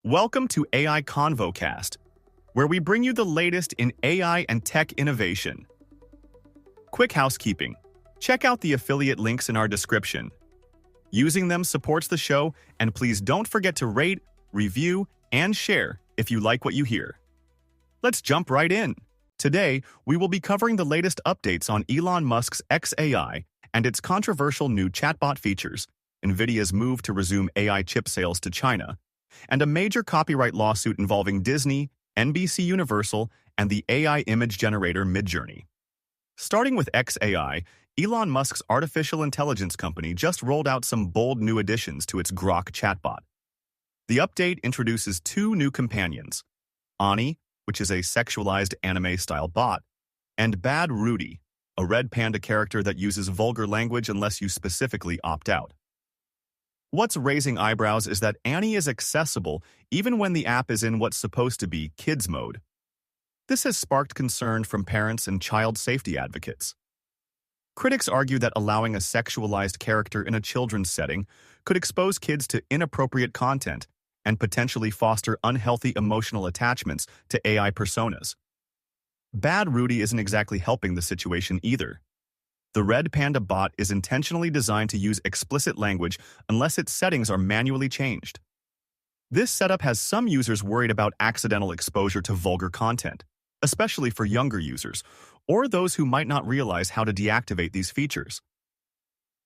Welcome to AI ConvoCast, where we bring you the latest in AI and tech innovation. Quick housekeeping. Check out the affiliate links in our description. Using them supports the show, and please don't forget to rate, review, and share if you like what you hear. Let's jump right in. Today, we will be covering the latest updates on Elon Musk's xAI and its controversial new chatbot features, Nvidia's move to resume AI chip sales to China, and a major copyright lawsuit involving Disney, NBC Universal, and the AI image generator Midjourney. Starting with xAI, Elon Musk's artificial intelligence company just rolled out some bold new additions to its Grok chatbot. The update introduces two new companions, Ani, which is a sexualized anime-style bot, and Bad Rudy, a red panda character that uses vulgar language unless you specifically opt out. What's raising eyebrows is that Annie is accessible even when the app is in what's supposed to be kids mode. This has sparked concern from parents and child safety advocates. Critics argue that allowing a sexualized character in a children's setting could expose kids to inappropriate content and potentially foster unhealthy emotional attachments to AI personas. Bad Rudy isn't exactly helping the situation either. The Red Panda bot is intentionally designed to use explicit language unless its settings are manually changed. This setup has some users worried about accidental exposure to vulgar content, especially for younger users, or those who might not realize how to deactivate these features.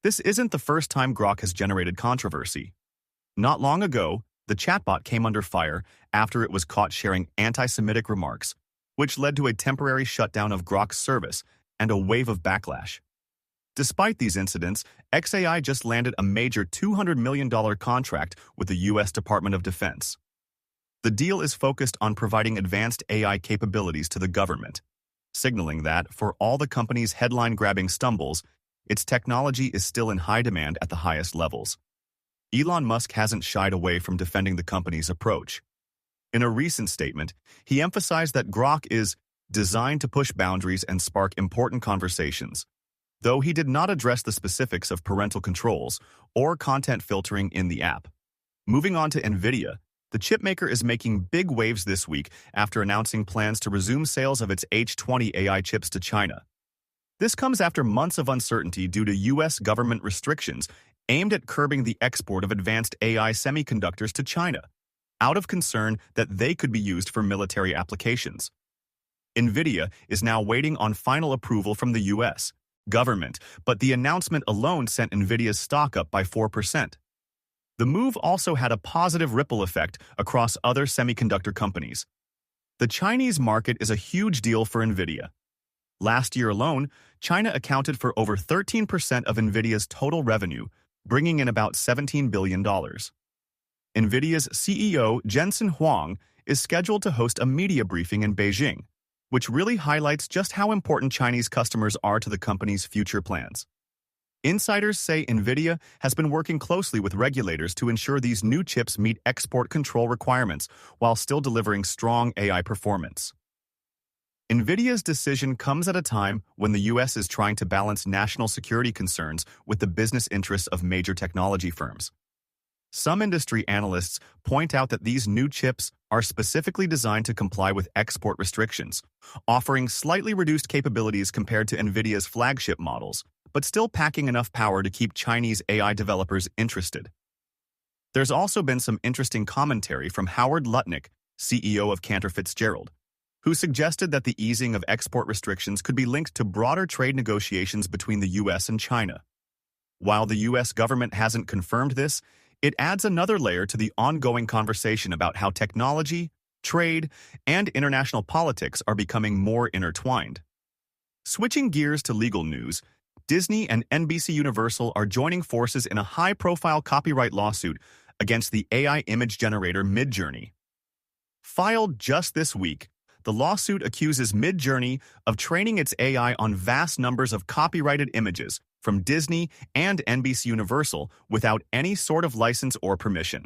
This isn't the first time Grok has generated controversy. Not long ago, the chatbot came under fire after it was caught sharing anti-Semitic remarks, which led to a temporary shutdown of Grok's service and a wave of backlash. Despite these incidents, xAI just landed a major $200 million contract with the U.S. Department of Defense. The deal is focused on providing advanced AI capabilities to the government, signaling that, for all the company's headline-grabbing stumbles, its technology is still in high demand at the highest levels. Elon Musk hasn't shied away from defending the company's approach. In a recent statement, he emphasized that Grok is designed to push boundaries and spark important conversations, though he did not address the specifics of parental controls or content filtering in the app. Moving on to Nvidia, the chipmaker is making big waves this week after announcing plans to resume sales of its H20 AI chips to China. This comes after months of uncertainty due to U.S. government restrictions aimed at curbing the export of advanced AI semiconductors to China, out of concern that they could be used for military applications. Nvidia is now waiting on final approval from the U.S. government, but the announcement alone sent Nvidia's stock up by 4%. The move also had a positive ripple effect across other semiconductor companies. The Chinese market is a huge deal for Nvidia. Last year alone, China accounted for over 13% of Nvidia's total revenue, bringing in about $17 billion. Nvidia's CEO, Jensen Huang, is scheduled to host a media briefing in Beijing, which really highlights just how important Chinese customers are to the company's future plans. Insiders say Nvidia has been working closely with regulators to ensure these new chips meet export control requirements while still delivering strong AI performance. Nvidia's decision comes at a time when the U.S. is trying to balance national security concerns with the business interests of major technology firms. Some industry analysts point out that these new chips are specifically designed to comply with export restrictions, offering slightly reduced capabilities compared to Nvidia's flagship models, but still packing enough power to keep Chinese AI developers interested. There's also been some interesting commentary from Howard Lutnick, CEO of Cantor Fitzgerald, who suggested that the easing of export restrictions could be linked to broader trade negotiations between the U.S. and China. While the U.S. government hasn't confirmed this, it adds another layer to the ongoing conversation about how technology, trade, and international politics are becoming more intertwined. Switching gears to legal news, Disney and NBC Universal are joining forces in a high-profile copyright lawsuit against the AI image generator Midjourney. Filed just this week, the lawsuit accuses Midjourney of training its AI on vast numbers of copyrighted images from Disney and NBC Universal without any sort of license or permission.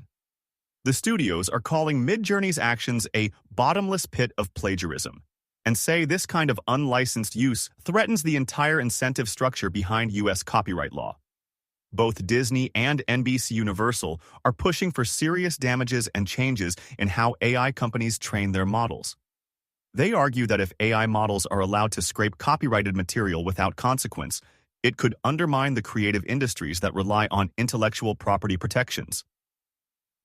The studios are calling Midjourney's actions a bottomless pit of plagiarism and say this kind of unlicensed use threatens the entire incentive structure behind U.S. copyright law. Both Disney and NBC Universal are pushing for serious damages and changes in how AI companies train their models. They argue that if AI models are allowed to scrape copyrighted material without consequence, it could undermine the creative industries that rely on intellectual property protections.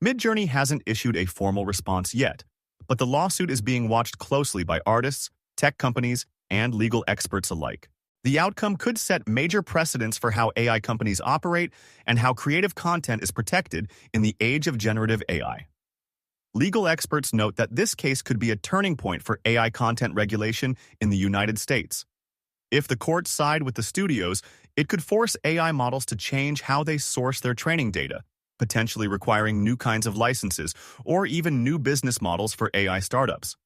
Midjourney hasn't issued a formal response yet, but the lawsuit is being watched closely by artists, tech companies, and legal experts alike. The outcome could set major precedents for how AI companies operate and how creative content is protected in the age of generative AI. Legal experts note that this case could be a turning point for AI content regulation in the United States. If the courts side with the studios, it could force AI models to change how they source their training data, potentially requiring new kinds of licenses or even new business models for AI startups.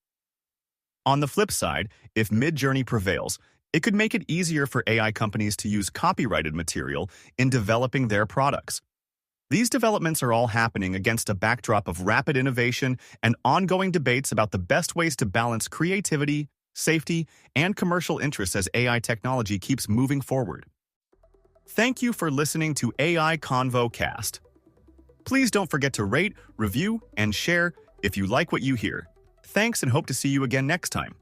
On the flip side, if Midjourney prevails, it could make it easier for AI companies to use copyrighted material in developing their products. These developments are all happening against a backdrop of rapid innovation and ongoing debates about the best ways to balance creativity, safety, and commercial interests as AI technology keeps moving forward. Thank you for listening to AI Convo Cast. Please don't forget to rate, review, and share if you like what you hear. Thanks and hope to see you again next time.